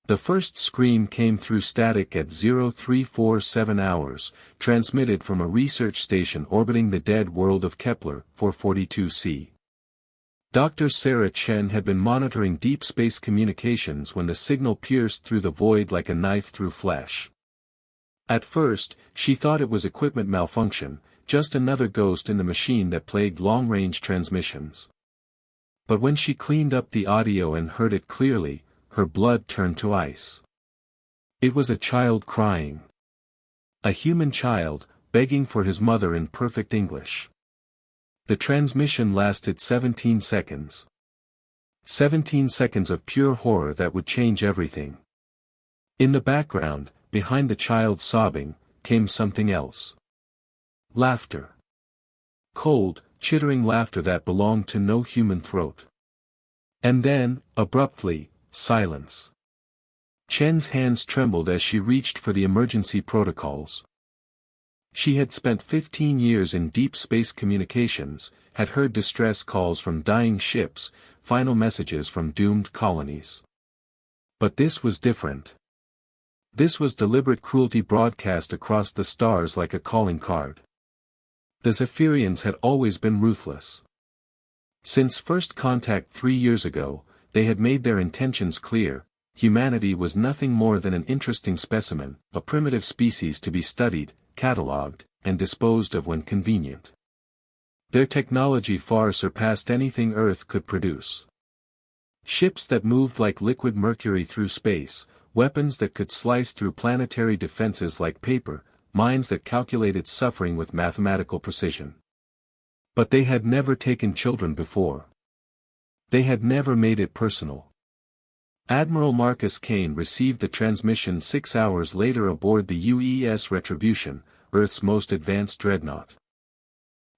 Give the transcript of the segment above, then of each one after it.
The first scream came through static at 0347 hours, transmitted from a research station orbiting the dead world of Kepler 442c. Dr. Sarah Chen had been monitoring deep space communications when the signal pierced through the void like a knife through flesh. At first, she thought it was equipment malfunction, just another ghost in the machine that plagued long-range transmissions. But when she cleaned up the audio and heard it clearly, her blood turned to ice. It was a child crying. A human child, begging for his mother in perfect English. The transmission lasted 17 seconds. 17 seconds of pure horror that would change everything. In the background, behind the child sobbing, came something else. Laughter. Cold, chittering laughter that belonged to no human throat. And then, abruptly, silence. Chen's hands trembled as she reached for the emergency protocols. She had spent 15 years in deep space communications, had heard distress calls from dying ships, final messages from doomed colonies. But this was different. This was deliberate cruelty broadcast across the stars like a calling card. The Zephyrians had always been ruthless. Since first contact 3 years ago, they had made their intentions clear: humanity was nothing more than an interesting specimen, a primitive species to be studied, catalogued, and disposed of when convenient. Their technology far surpassed anything Earth could produce. Ships that moved like liquid mercury through space, weapons that could slice through planetary defenses like paper, minds that calculated suffering with mathematical precision. But they had never taken children before. They had never made it personal. Admiral Kane received the transmission 6 hours later aboard the UES Retribution, Earth's most advanced dreadnought.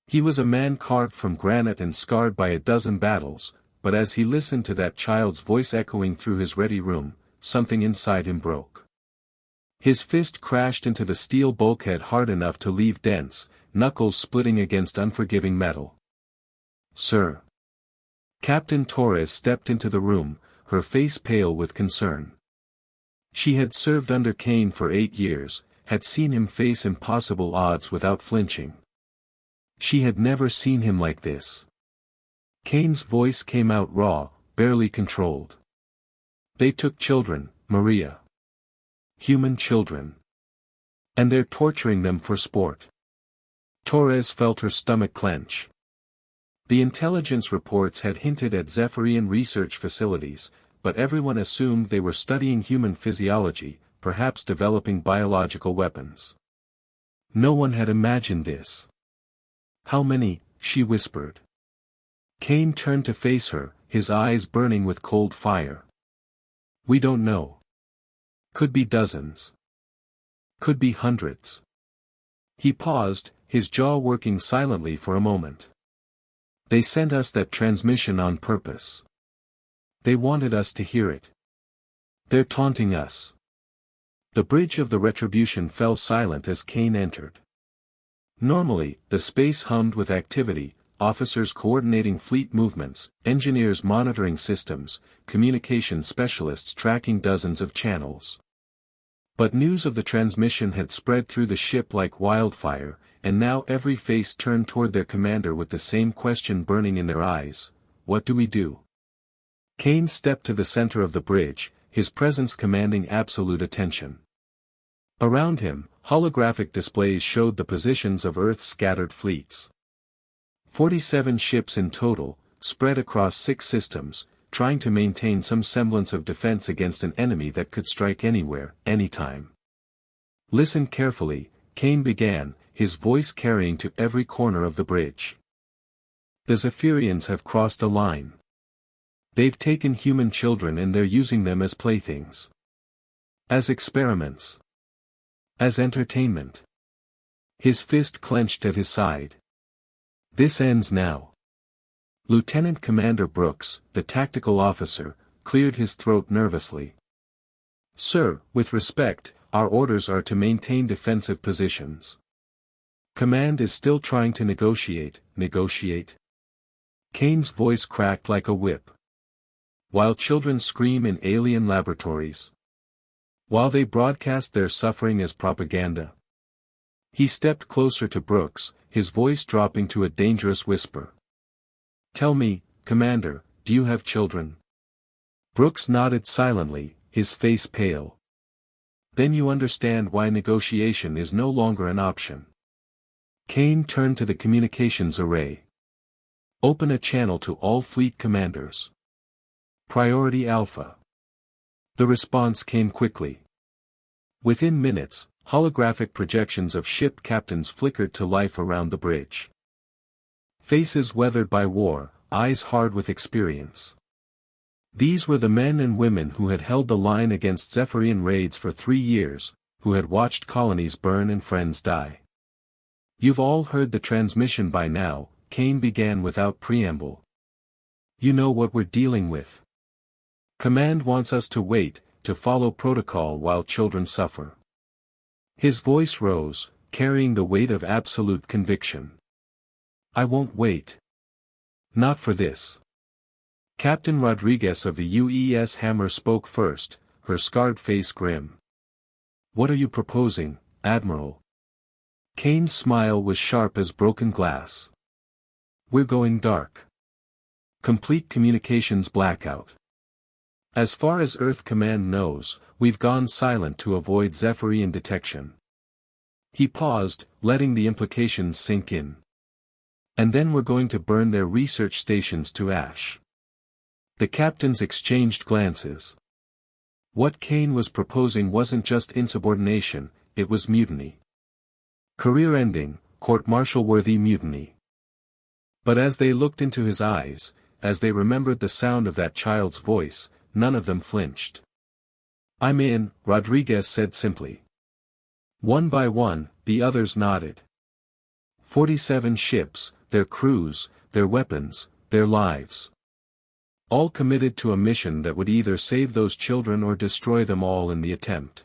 He was a man carved from granite and scarred by a dozen battles, but as he listened to that child's voice echoing through his ready room, something inside him broke. His fist crashed into the steel bulkhead hard enough to leave dents, knuckles splitting against unforgiving metal. "Sir." Captain Torres stepped into the room, her face pale with concern. She had served under Kane for 8 years, had seen him face impossible odds without flinching. She had never seen him like this. Kane's voice came out raw, barely controlled. "They took children, Maria. Human children. And they're torturing them for sport." Torres felt her stomach clench. The intelligence reports had hinted at Zephyrian research facilities, but everyone assumed they were studying human physiology, perhaps developing biological weapons. No one had imagined this. "How many?" she whispered. Kane turned to face her, his eyes burning with cold fire. "We don't know. Could be dozens. Could be hundreds." He paused, his jaw working silently for a moment. "They sent us that transmission on purpose. They wanted us to hear it. They're taunting us." The bridge of the Retribution fell silent as Kane entered. Normally, the space hummed with activity, officers coordinating fleet movements, engineers monitoring systems, communication specialists tracking dozens of channels. But news of the transmission had spread through the ship like wildfire, and now every face turned toward their commander with the same question burning in their eyes: "What do we do?" Kane stepped to the center of the bridge, his presence commanding absolute attention. Around him, holographic displays showed the positions of Earth's scattered fleets. 47 ships in total, spread across 6 systems, trying to maintain some semblance of defense against an enemy that could strike anywhere, anytime. "Listen carefully," Kane began, his voice carrying to every corner of the bridge. "The Zephyrians have crossed a line. They've taken human children and they're using them as playthings. As experiments. As entertainment." His fist clenched at his side. "This ends now." Lieutenant Commander Brooks, the tactical officer, cleared his throat nervously. "Sir, with respect, our orders are to maintain defensive positions. Command is still trying to negotiate. Kane's voice cracked like a whip. "While children scream in alien laboratories. while they broadcast their suffering as propaganda. He stepped closer to Brooks, his voice dropping to a dangerous whisper. "Tell me, Commander, do you have children?" Brooks nodded silently, his face pale. "Then you understand why negotiation is no longer an option." Kane turned to the communications array. "Open a channel to all fleet commanders. Priority Alpha." The response came quickly. Within minutes, holographic projections of ship captains flickered to life around the bridge. Faces weathered by war, eyes hard with experience. These were the men and women who had held the line against Zephyrian raids for 3 years, who had watched colonies burn and friends die. "You've all heard the transmission by now," Kane began without preamble. "You know what we're dealing with. Command wants us to wait, to follow protocol while children suffer." His voice rose, carrying the weight of absolute conviction. "I won't wait. Not for this." Captain Rodriguez of the UES Hammer spoke first, her scarred face grim. "What are you proposing, Admiral?" Kane's smile was sharp as broken glass. "We're going dark. Complete communications blackout. As far as Earth Command knows, we've gone silent to avoid Zephyrian detection." He paused, letting the implications sink in. "And then we're going to burn their research stations to ash." The captains exchanged glances. What Kane was proposing wasn't just insubordination, it was mutiny. Career-ending, court-martial-worthy mutiny. But as they looked into his eyes, as they remembered the sound of that child's voice, none of them flinched. "I'm in," Rodriguez said simply. One by one, the others nodded. 47 ships, their crews, their weapons, their lives. All committed to a mission that would either save those children or destroy them all in the attempt.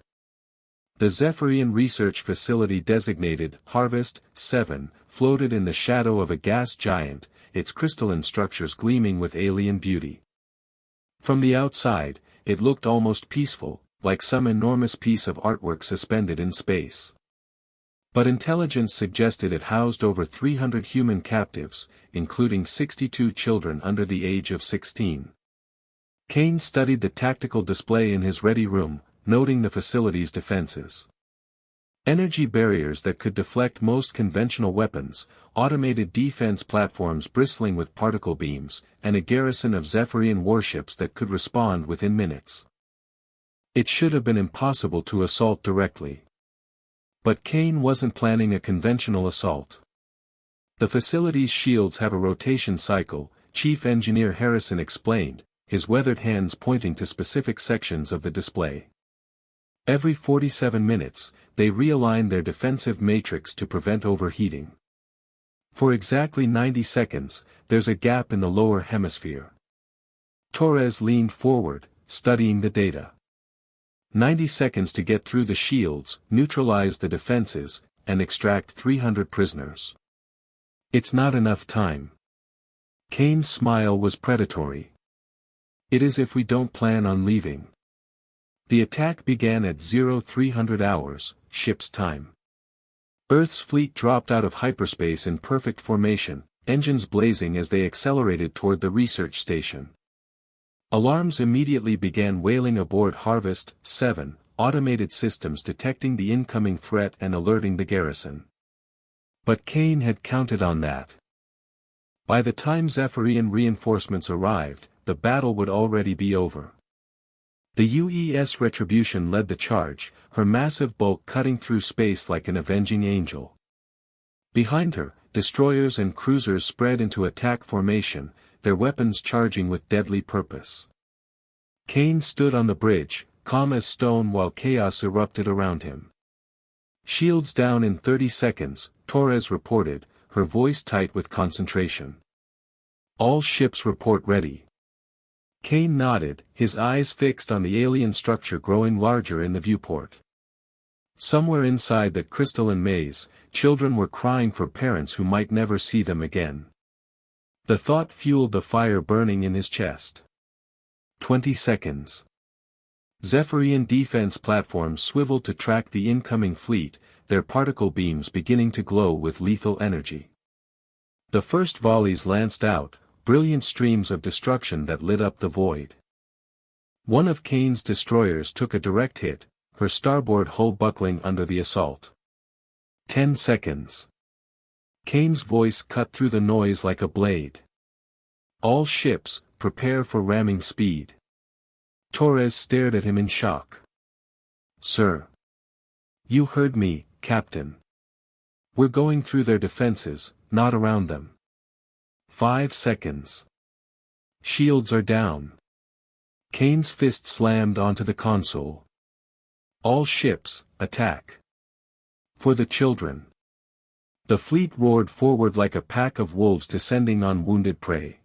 The Zephyrian research facility designated Harvest 7 floated in the shadow of a gas giant, its crystalline structures gleaming with alien beauty. From the outside, it looked almost peaceful, like some enormous piece of artwork suspended in space. But intelligence suggested it housed over 300 human captives, including 62 children under the age of 16. Kane studied the tactical display in his ready room, noting the facility's defenses. Energy barriers that could deflect most conventional weapons, automated defense platforms bristling with particle beams, and a garrison of Zephyrian warships that could respond within minutes. It should have been impossible to assault directly. But Kane wasn't planning a conventional assault. The facility's shields have a rotation cycle, Chief Engineer Harrison explained, his weathered hands pointing to specific sections of the display. Every 47 minutes, they realign their defensive matrix to prevent overheating. For exactly 90 seconds, there's a gap in the lower hemisphere. Torres leaned forward, studying the data. 90 seconds to get through the shields, neutralize the defenses, and extract 300 prisoners. It's not enough time. Kane's smile was predatory. It is if we don't plan on leaving. The attack began at 0300 hours, ship's time. Earth's fleet dropped out of hyperspace in perfect formation, engines blazing as they accelerated toward the research station. Alarms immediately began wailing aboard Harvest 7, automated systems detecting the incoming threat and alerting the garrison. But Kane had counted on that. By the time Zephyrian reinforcements arrived, the battle would already be over. The UES Retribution led the charge, her massive bulk cutting through space like an avenging angel. Behind her, destroyers and cruisers spread into attack formation, their weapons charging with deadly purpose. Kane stood on the bridge, calm as stone while chaos erupted around him. "Shields down in 30 seconds, Torres reported, her voice tight with concentration. "All ships report ready." Kane nodded, his eyes fixed on the alien structure growing larger in the viewport. Somewhere inside that crystalline maze, children were crying for parents who might never see them again. The thought fueled the fire burning in his chest. 20 seconds. Zephyrian defense platforms swiveled to track the incoming fleet, their particle beams beginning to glow with lethal energy. The first volleys lanced out, brilliant streams of destruction that lit up the void. One of Kane's destroyers took a direct hit, her starboard hull buckling under the assault. 10 seconds. Kane's voice cut through the noise like a blade. All ships, prepare for ramming speed. Torres stared at him in shock. Sir. You heard me, Captain. We're going through their defenses, not around them. 5 seconds. Shields are down. Kane's fist slammed onto the console. All ships, attack. For the children. The fleet roared forward like a pack of wolves descending on wounded prey.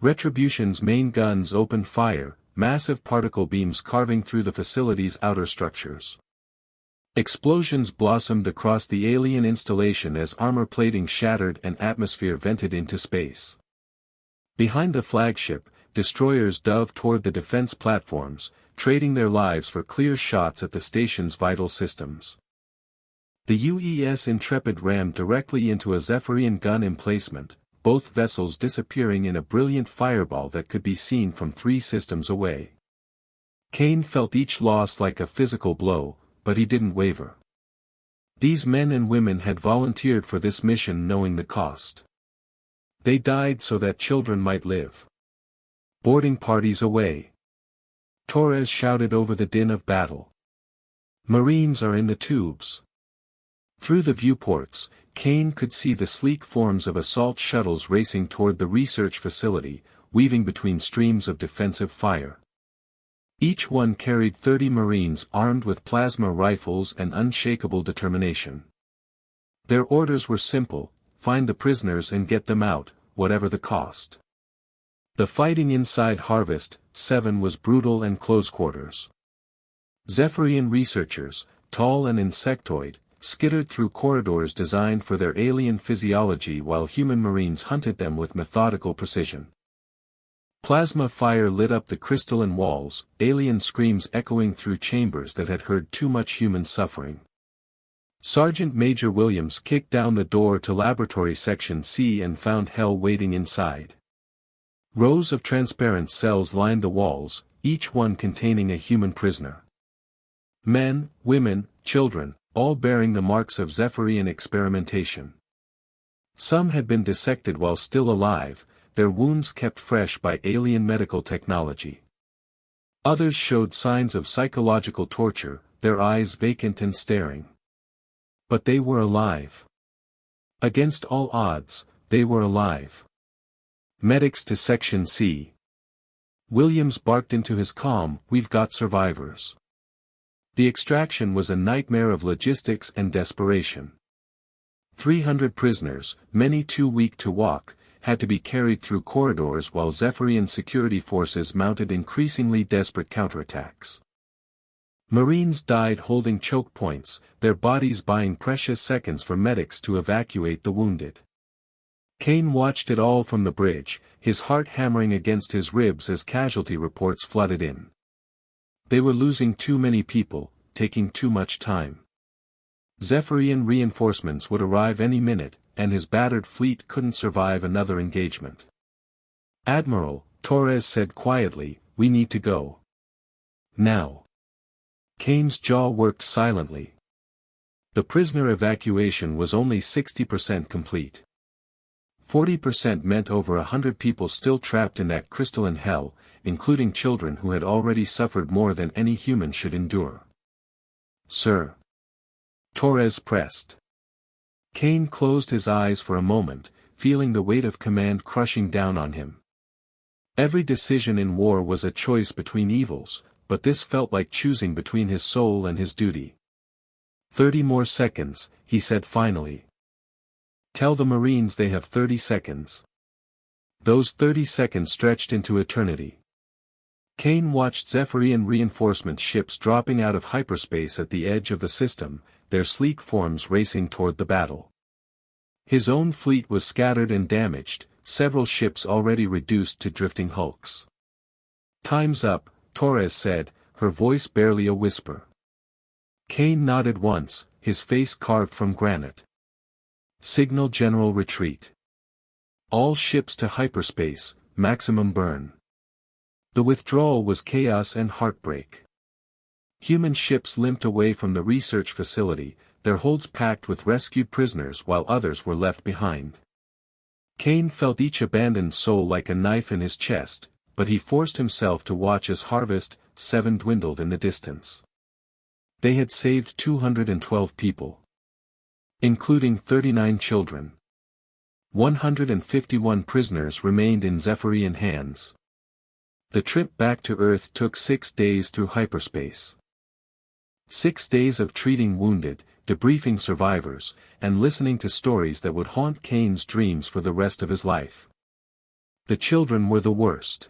Retribution's main guns opened fire, massive particle beams carving through the facility's outer structures. Explosions blossomed across the alien installation as armor plating shattered and atmosphere vented into space. Behind the flagship, destroyers dove toward the defense platforms, trading their lives for clear shots at the station's vital systems. The UES Intrepid rammed directly into a Zephyrian gun emplacement, both vessels disappearing in a brilliant fireball that could be seen from 3 systems away. Kane felt each loss like a physical blow, but he didn't waver. These men and women had volunteered for this mission knowing the cost. They died so that children might live. Boarding parties away. Torres shouted over the din of battle. Marines are in the tubes. Through the viewports, Kane could see the sleek forms of assault shuttles racing toward the research facility, weaving between streams of defensive fire. Each one carried 30 Marines armed with plasma rifles and unshakable determination. Their orders were simple: find the prisoners and get them out, whatever the cost. The fighting inside Harvest 7 was brutal and close quarters. Zephyrian researchers, tall and insectoid, skittered through corridors designed for their alien physiology while human Marines hunted them with methodical precision. Plasma fire lit up the crystalline walls, alien screams echoing through chambers that had heard too much human suffering. Sergeant Major Williams kicked down the door to Laboratory Section C and found hell waiting inside. Rows of transparent cells lined the walls, each one containing a human prisoner. Men, women, children, all bearing the marks of Zephyrian experimentation. Some had been dissected while still alive, their wounds kept fresh by alien medical technology. Others showed signs of psychological torture, their eyes vacant and staring. But they were alive. Against all odds, they were alive. Medics to Section C. Williams barked into his calm, "We've got survivors." The extraction was a nightmare of logistics and desperation. 300 prisoners, many too weak to walk, had to be carried through corridors while Zephyrian security forces mounted increasingly desperate counterattacks. Marines died holding choke points, their bodies buying precious seconds for medics to evacuate the wounded. Kane watched it all from the bridge, his heart hammering against his ribs as casualty reports flooded in. They were losing too many people, taking too much time. Zephyrian reinforcements would arrive any minute, and his battered fleet couldn't survive another engagement. "Admiral," Torres said quietly, "we need to go. Now." Kane's jaw worked silently. The prisoner evacuation was only 60% complete. 40% meant over 100 people still trapped in that crystalline hell, including children who had already suffered more than any human should endure. "Sir." Torres pressed. Kane closed his eyes for a moment, feeling the weight of command crushing down on him. Every decision in war was a choice between evils, but this felt like choosing between his soul and his duty. 30 more seconds, he said finally. "Tell the Marines they have 30 seconds. Those 30 seconds stretched into eternity. Kane watched Zephyrian reinforcement ships dropping out of hyperspace at the edge of the system, their sleek forms racing toward the battle. His own fleet was scattered and damaged, several ships already reduced to drifting hulks. "Time's up," Torres said, her voice barely a whisper. Kane nodded once, his face carved from granite. Signal general retreat. All ships to hyperspace, maximum burn. The withdrawal was chaos and heartbreak. Human ships limped away from the research facility, their holds packed with rescued prisoners while others were left behind. Kane felt each abandoned soul like a knife in his chest, but he forced himself to watch as Harvest 7 dwindled in the distance. They had saved 212 people, including 39 children. 151 prisoners remained in Zephyrian hands. The trip back to Earth took 6 days through hyperspace. 6 days of treating wounded, debriefing survivors, and listening to stories that would haunt Kane's dreams for the rest of his life. The children were the worst.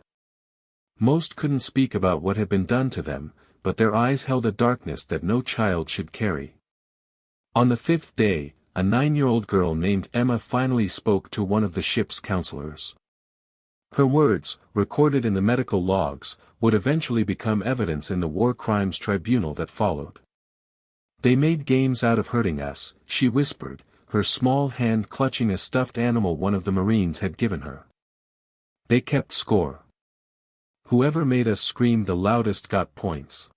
Most couldn't speak about what had been done to them, but their eyes held a darkness that no child should carry. On the 5th day, a 9-year-old girl named Emma finally spoke to one of the ship's counselors. Her words, recorded in the medical logs, would eventually become evidence in the war crimes tribunal that followed. "They made games out of hurting us," she whispered, her small hand clutching a stuffed animal one of the Marines had given her. "They kept score. Whoever made us scream the loudest got points."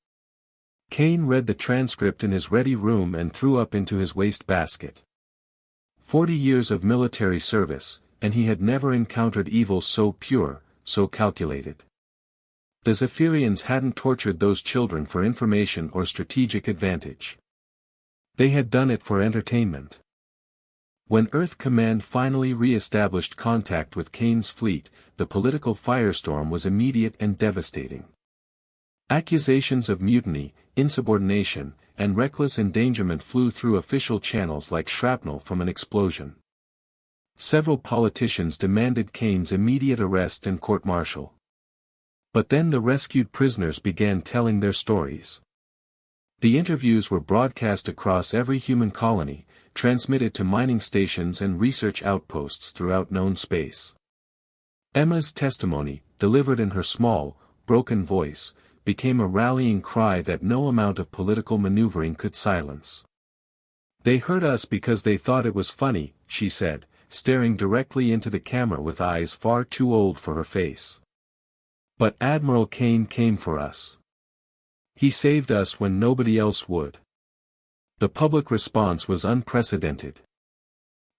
Kane read the transcript in his ready room and threw up into his wastebasket. 40 years of military service, and he had never encountered evil so pure, so calculated. The Zephyrians hadn't tortured those children for information or strategic advantage. They had done it for entertainment. When Earth Command finally re-established contact with Kane's fleet, the political firestorm was immediate and devastating. Accusations of mutiny, insubordination, and reckless endangerment flew through official channels like shrapnel from an explosion. Several politicians demanded Kane's immediate arrest and court-martial. But then the rescued prisoners began telling their stories. The interviews were broadcast across every human colony, transmitted to mining stations and research outposts throughout known space. Emma's testimony, delivered in her small, broken voice, became a rallying cry that no amount of political maneuvering could silence. "They hurt us because they thought it was funny," she said, staring directly into the camera with eyes far too old for her face. "But Admiral Kane came for us. He saved us when nobody else would." The public response was unprecedented.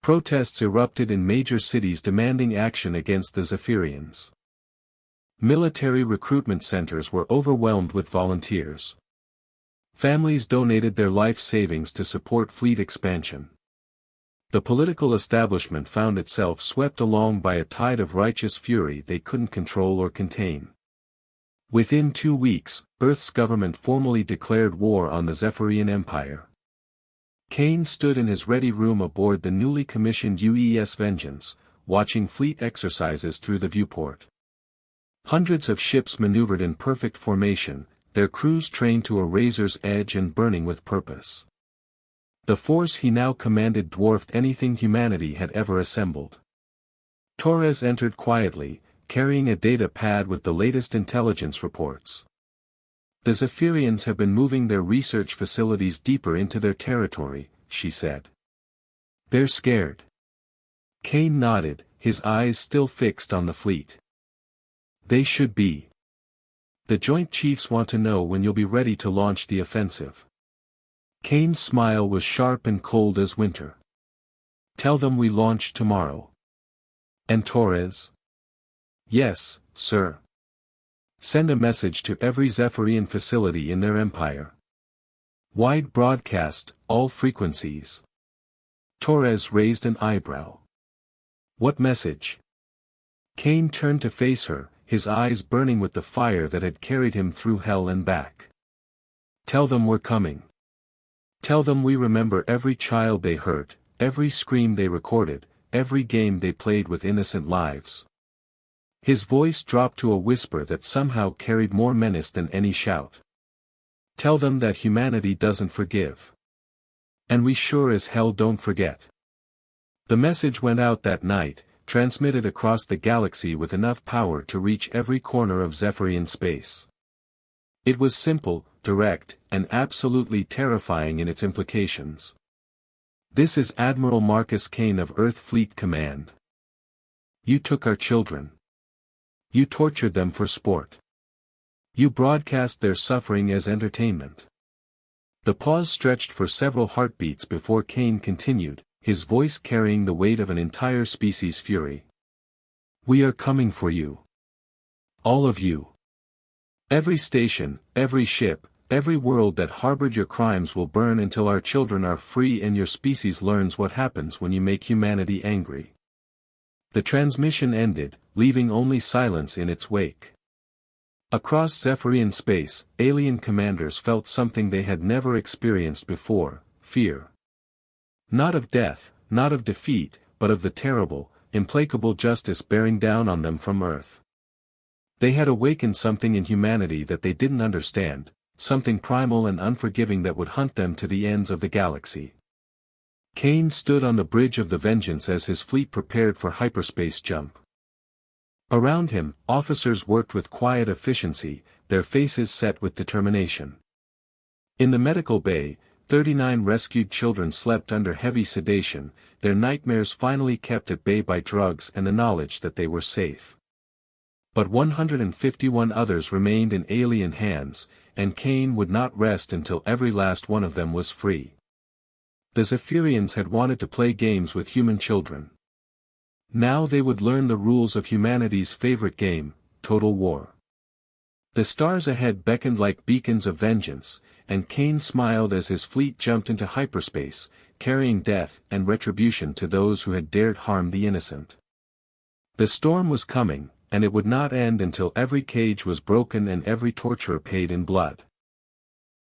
Protests erupted in major cities demanding action against the Zephyrians. Military recruitment centers were overwhelmed with volunteers. Families donated their life savings to support fleet expansion. The political establishment found itself swept along by a tide of righteous fury they couldn't control or contain. Within 2 weeks, Earth's government formally declared war on the Zephyrian Empire. Kane stood in his ready room aboard the newly commissioned UES Vengeance, watching fleet exercises through the viewport. Hundreds of ships maneuvered in perfect formation, their crews trained to a razor's edge and burning with purpose. The force he now commanded dwarfed anything humanity had ever assembled. Torres entered quietly, carrying a data pad with the latest intelligence reports. "The Zephyrians have been moving their research facilities deeper into their territory," she said. "They're scared." Kane nodded, his eyes still fixed on the fleet. "They should be. The Joint Chiefs want to know when you'll be ready to launch the offensive." Kane's smile was sharp and cold as winter. "Tell them we launch tomorrow." "And Torres?" "Yes, sir. Send a message to every Zephyrian facility in their empire. Wide broadcast, all frequencies." Torres raised an eyebrow. "What message?" Kane turned to face her, his eyes burning with the fire that had carried him through hell and back. "Tell them we're coming. Tell them we remember every child they hurt, every scream they recorded, every game they played with innocent lives." His voice dropped to a whisper that somehow carried more menace than any shout. "Tell them that humanity doesn't forgive. And we sure as hell don't forget." The message went out that night, transmitted across the galaxy with enough power to reach every corner of Zephyrian space. It was simple, direct, and absolutely terrifying in its implications. This is Admiral Marcus Kane of Earth Fleet Command. You took our children. You tortured them for sport. You broadcast their suffering as entertainment. The pause stretched for several heartbeats before Kane continued, his voice carrying the weight of an entire species' fury. We are coming for you. All of you. Every station, every ship, every world that harbored your crimes will burn until our children are free and your species learns what happens when you make humanity angry. The transmission ended, leaving only silence in its wake. Across Zephyrian space, alien commanders felt something they had never experienced before, fear. Not of death, not of defeat, but of the terrible, implacable justice bearing down on them from Earth. They had awakened something in humanity that they didn't understand, something primal and unforgiving that would hunt them to the ends of the galaxy. Kane stood on the bridge of the Vengeance as his fleet prepared for hyperspace jump. Around him, officers worked with quiet efficiency, their faces set with determination. In the medical bay, 39 rescued children slept under heavy sedation, their nightmares finally kept at bay by drugs and the knowledge that they were safe. But 151 others remained in alien hands, and Kane would not rest until every last one of them was free. The Zephyrians had wanted to play games with human children. Now they would learn the rules of humanity's favorite game, total war. The stars ahead beckoned like beacons of vengeance, and Kane smiled as his fleet jumped into hyperspace, carrying death and retribution to those who had dared harm the innocent. The storm was coming, and it would not end until every cage was broken and every torturer paid in blood.